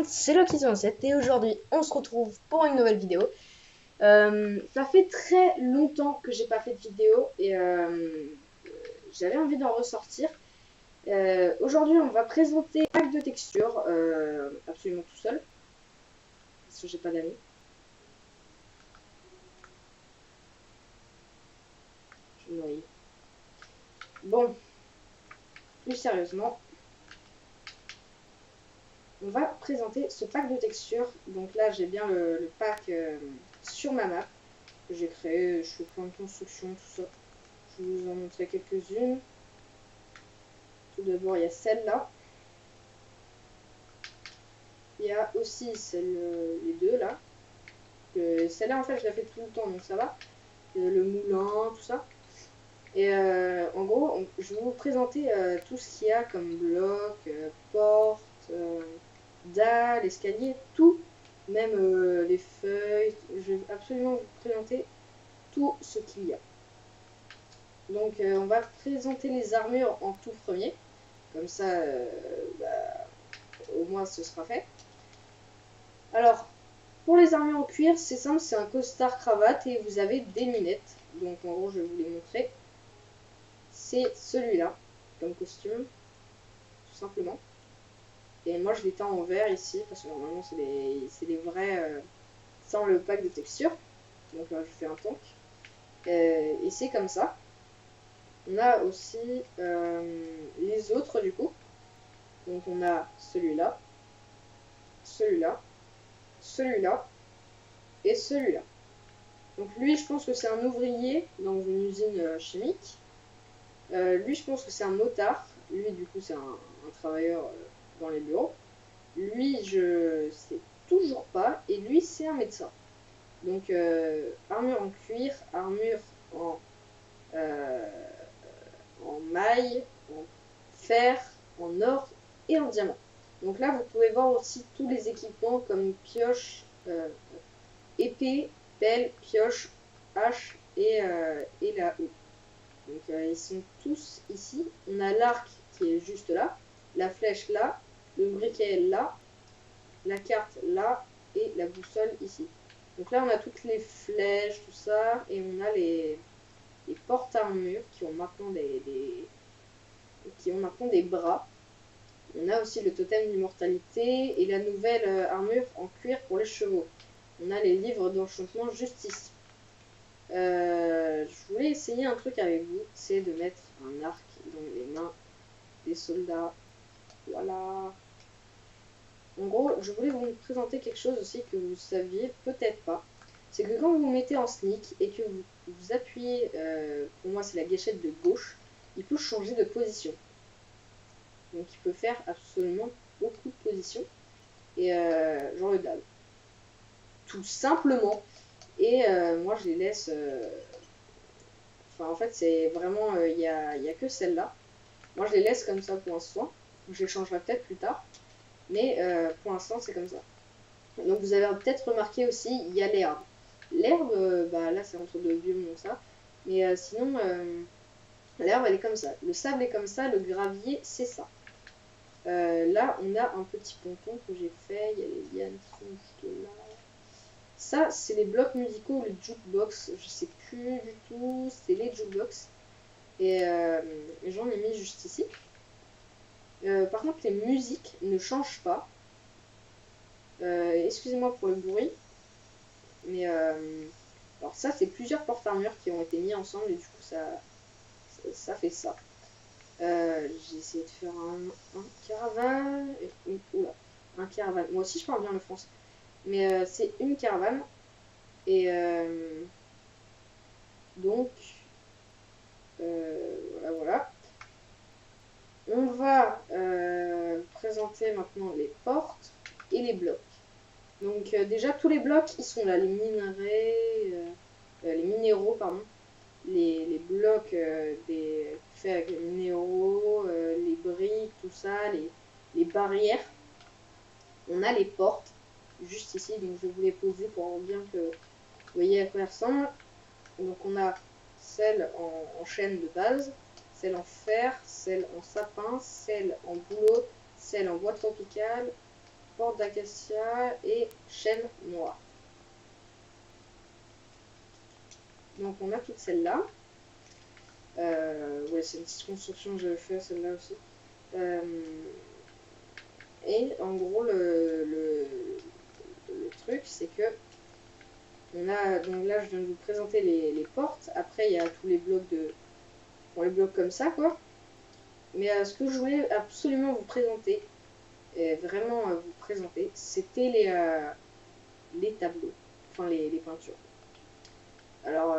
monde, c'est Loki67 et aujourd'hui on se retrouve pour une nouvelle vidéo. Ça fait très longtemps que j'ai pas fait de vidéo et j'avais envie d'en ressortir. Aujourd'hui on va présenter un pack de textures absolument tout seul parce que j'ai pas d'amis. Je me noie. Bon, plus sérieusement, on va présenter ce pack de textures. Donc là j'ai bien le pack sur ma map que j'ai créé, je fais plein de constructions, tout ça. Je vais vous en montrer quelques-unes. Tout d'abord, il y a celle-là. Il y a aussi les deux là. Celle-là, en fait, je la fais tout le temps, donc ça va. Le moulin, tout ça. Et en gros, je vais vous présenter tout ce qu'il y a comme bloc, porte, dalle, escalier, tout. Même les feuilles. Je vais absolument vous présenter tout ce qu'il y a. Donc, on va présenter les armures en tout premier. Comme ça, au moins ce sera fait. Alors, pour les armures en cuir, c'est simple, c'est un costard cravate et vous avez des lunettes. Donc en gros, je vais vous les montrer. C'est celui-là, comme costume, tout simplement. Et moi, je l'ai teint en vert ici, parce que normalement, c'est les vrais sans le pack de texture. Donc là, je fais un tank. Et c'est comme ça. On a aussi les autres, du coup. Donc on a celui-là, celui-là, celui-là et celui-là. Donc lui, je pense que c'est un ouvrier dans une usine chimique. Lui, je pense que c'est un motard. Lui, du coup, c'est un travailleur dans les bureaux. Lui, je sais toujours pas. Et lui, c'est un médecin. Donc, armure en cuir, armure en maille, en fer, en or et en diamant. Donc là, vous pouvez voir aussi tous les équipements comme pioche, épée, pelle, pioche, hache et la houe. Donc ils sont tous ici. On a l'arc qui est juste là, la flèche là, le briquet là, la carte là et la boussole ici. Donc là, on a toutes les flèches, tout ça, et on a les porte-armures qui ont maintenant des bras. On a aussi le totem d'immortalité et la nouvelle armure en cuir pour les chevaux. On a les livres d'enchantement juste ici. Je voulais essayer un truc avec vous, c'est de mettre un arc dans les mains des soldats. Voilà. En gros, je voulais vous présenter quelque chose aussi que vous saviez peut-être pas. C'est que quand vous vous mettez en sneak et que vous appuyez, pour moi c'est la gâchette de gauche, il peut changer de position. Donc il peut faire absolument beaucoup de positions. Et genre le dab. Tout simplement. Et moi je les laisse... Enfin en fait c'est vraiment... Il y a que celle-là. Moi je les laisse comme ça pour l'instant. Je les changerai peut-être plus tard. Mais pour l'instant c'est comme ça. Donc vous avez peut-être remarqué aussi, il y a l'herbe. L'herbe, là c'est entre deux biomes donc ça. Mais sinon, l'herbe elle est comme ça. Le sable est comme ça, le gravier c'est ça. Là on a un petit ponton que j'ai fait, il y a les lianes qui sont juste là. Ça c'est les blocs musicaux, le jukebox, je sais plus du tout, c'est les jukebox. Et j'en ai mis juste ici. Par contre les musiques ne changent pas. Excusez-moi pour le bruit. Mais alors ça c'est plusieurs porte-armures qui ont été mis ensemble et du coup ça fait ça. J'ai essayé de faire un caravane. Oula, un caravane. Moi aussi je parle bien le français. Mais c'est une caravane. Et donc voilà. On va présenter maintenant les portes et les blocs. Donc déjà tous les blocs ils sont là, les minéraux pardon, les blocs faits avec les minéraux, les briques, tout ça, les barrières. On a les portes juste ici, donc je vais vous les poser pour bien que vous voyez à quoi elles ressemblent. Donc on a celle en chêne de base, celle en fer, celle en sapin, celle en bouleau, celle en bois tropical, porte d'acacia et chêne noir. Donc on a toutes celles-là. Ouais, c'est une petite construction que j'avais fait, celle-là aussi. Et en gros, le truc, c'est que on a, donc là, je viens de vous présenter les portes. Après, il y a tous les blocs les blocs comme ça, quoi. Mais ce que je voulais absolument vous présenter, et vraiment vous présenter, c'était les tableaux, enfin les peintures. Alors,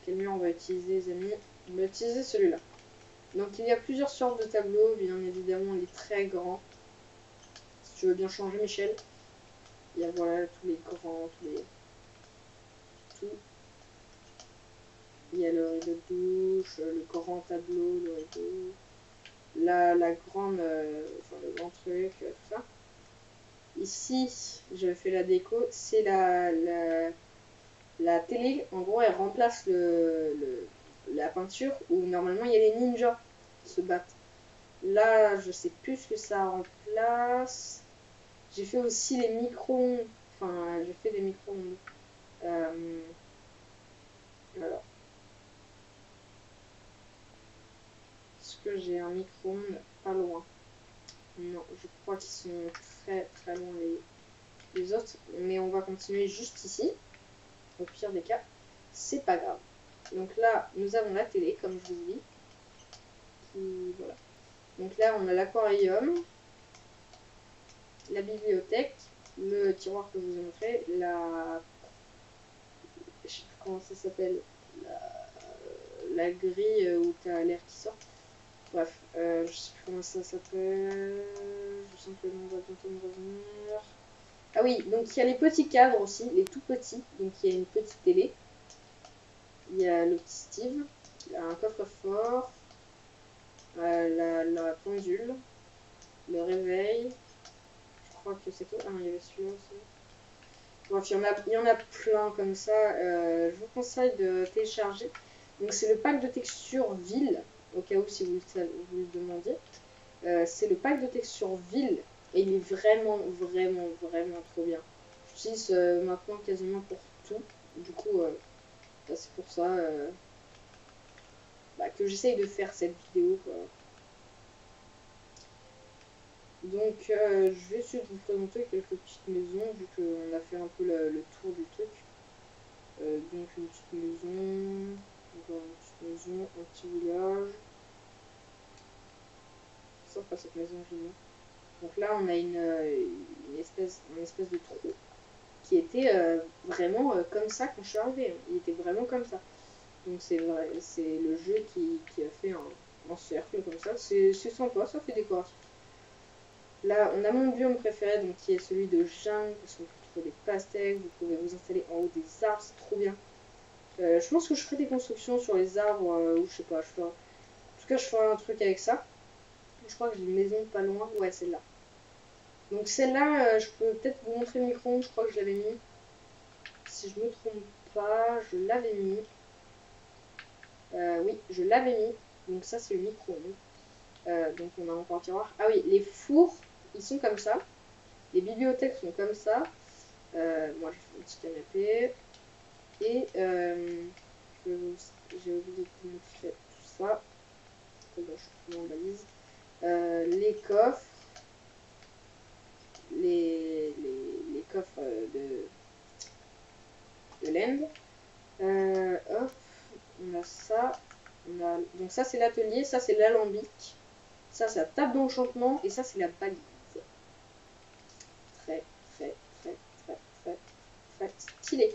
quel mur on va utiliser, les amis? On va utiliser celui-là. Donc, il y a plusieurs sortes de tableaux, bien évidemment les très grands. Si tu veux bien changer, Michel. Il y a voilà tous les grands, tout. Il y a le rideau de douche, le grand tableau, le rideau, la grande, enfin le grand truc, tout ça. Ici, je fais la déco, c'est la télé. En gros, elle remplace la peinture où normalement il y a les ninjas qui se battent. Là, je sais plus ce que ça remplace. J'ai fait aussi les micro-ondes. Enfin, j'ai fait des micro-ondes. Alors. Est-ce que j'ai un micro-ondes pas loin? Non, je crois qu'ils sont très très loin les autres. Mais on va continuer juste ici. Au pire des cas, c'est pas grave. Donc là, nous avons la télé, comme je vous dis. Voilà. Donc là, on a l'aquarium, la bibliothèque, le tiroir que je vous ai montré, je sais plus comment ça s'appelle, la grille où tu as l'air qui sort. Bref, je sais plus comment ça s'appelle. Je sens que le nom va bientôt me revenir. Ah oui, donc il y a les petits cadres aussi, les tout petits. Donc il y a une petite télé. Il y a le petit Steve, il a un coffre-fort, la pendule, le réveil. Je crois que c'est tout. Ah non, il y avait celui-là aussi. Bref, il y en a plein comme ça. Je vous conseille de télécharger. Donc c'est le pack de texture ville, au cas où si vous le demandiez. C'est le pack de texture ville et il est vraiment, vraiment, vraiment trop bien. J'utilise maintenant quasiment pour tout. Du coup, c'est pour ça que j'essaye de faire cette vidéo, quoi. Donc je vais essayer de vous présenter quelques petites maisons vu qu'on a fait un peu le tour du truc. Donc une petite maison, encore une petite maison, un petit village. Sympa cette maison, j'aime bien. Donc là on a une espèce de trou qui était vraiment comme ça quand je suis arrivée. Il était vraiment comme ça. Donc c'est le jeu qui a fait un cercle comme ça. C'est sympa, ça fait décoration. Là, on a mon biome préféré, donc qui est celui de jungle, parce qu'on peut trouver des pastèques, vous pouvez vous installer en haut des arbres, c'est trop bien. Je pense que je ferai des constructions sur les arbres, ou je sais pas, en tout cas je ferai un truc avec ça. Je crois que j'ai une maison pas loin, ouais, celle-là. Donc celle-là, je peux peut-être vous montrer le micro-ondes, je crois que je l'avais mis. Si je me trompe pas, je l'avais mis. Oui, je l'avais mis, donc ça c'est le micro-ondes. Donc on a encore un tiroir. Ah oui, les fours, ils sont comme ça. Les bibliothèques sont comme ça. Moi, je fais un petit canapé. Et j'ai oublié de vous montrer tout ça. Bon, je suis en balise. Les coffres. Les coffres de l'End. Hop, on a ça. Donc ça, c'est l'atelier. Ça, c'est l'alambic. Ça, c'est la table d'enchantement. Et ça, c'est la balise. Très, très, très, très, très, très stylé.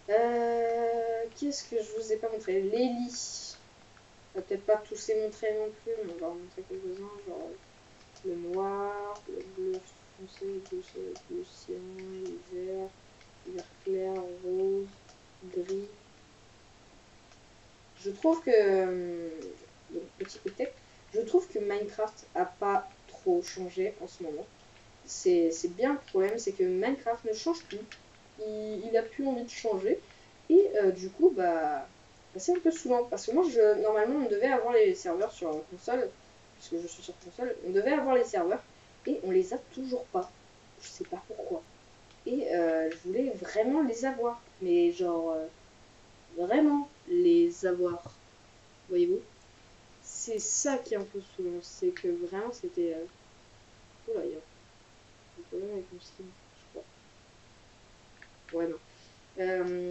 Qu'est-ce que je vous ai pas montré? Les lits. On va peut-être pas tous les montrer non plus, mais on va en montrer quelques-uns. Genre le noir, le bleu foncé, le bleu cyan, le vert clair, rose, gris. Je trouve que, donc, petit côté, je trouve que Minecraft a pas trop changé en ce moment. C'est bien le problème, c'est que Minecraft ne change plus. Il a plus envie de changer. Et du coup, c'est un peu saoulant. Parce que moi, normalement, on devait avoir les serveurs sur console. Puisque je suis sur console, on devait avoir les serveurs. et on les a toujours pas. Je sais pas pourquoi. Et je voulais vraiment les avoir, mais genre vraiment les avoir. Voyez-vous? C'est ça qui est un peu saoulant, c'est que vraiment c'était. Oula, il y a un problème avec mon stream, je crois. Ouais, non.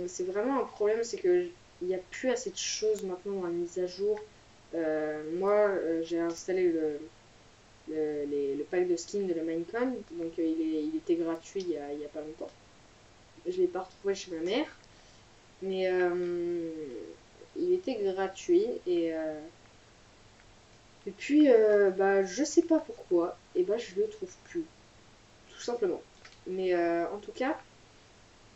C'est vraiment un problème, c'est que il n'y a plus assez de choses maintenant dans la mise à jour. Moi, j'ai installé le pack de skins de la Minecon, donc il était gratuit il y a pas longtemps. Je l'ai pas retrouvé chez ma mère, mais il était gratuit et puis bah je sais pas pourquoi, et bah je le trouve plus, tout simplement. Mais en tout cas,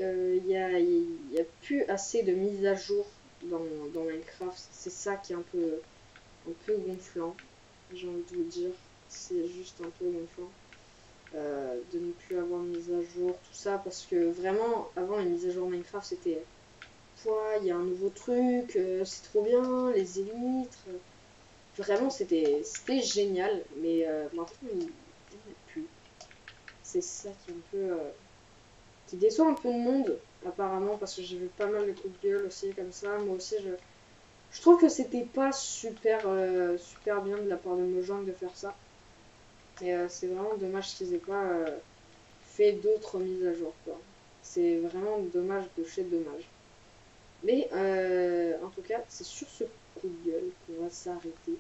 y a plus assez de mise à jour dans Minecraft. C'est ça qui est un peu gonflant, j'ai envie de vous dire. C'est juste un peu gonflant de ne plus avoir de mise à jour, tout ça, parce que vraiment, avant les mises à jour Minecraft, c'était il y a un nouveau truc, c'est trop bien, les élytres. Vraiment, c'était génial, mais maintenant, il n'y en a plus. C'est ça qui est un peu. Qui déçoit un peu de monde, apparemment, parce que j'ai vu pas mal de coups de gueule aussi, comme ça. Moi aussi, je trouve que c'était pas super, super bien de la part de Mojang de faire ça. Et c'est vraiment dommage qu'ils aient pas fait d'autres mises à jour, quoi. C'est vraiment dommage de chez dommage. Mais en tout cas, c'est sur ce coup de gueule qu'on va s'arrêter.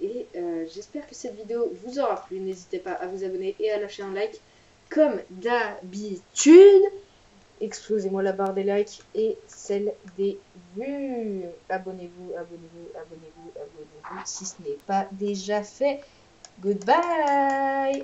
Et j'espère que cette vidéo vous aura plu. N'hésitez pas à vous abonner et à lâcher un like comme d'habitude. Explosez-moi la barre des likes et celle des vues. Abonnez-vous, abonnez-vous, abonnez-vous, abonnez-vous si ce n'est pas déjà fait. Goodbye.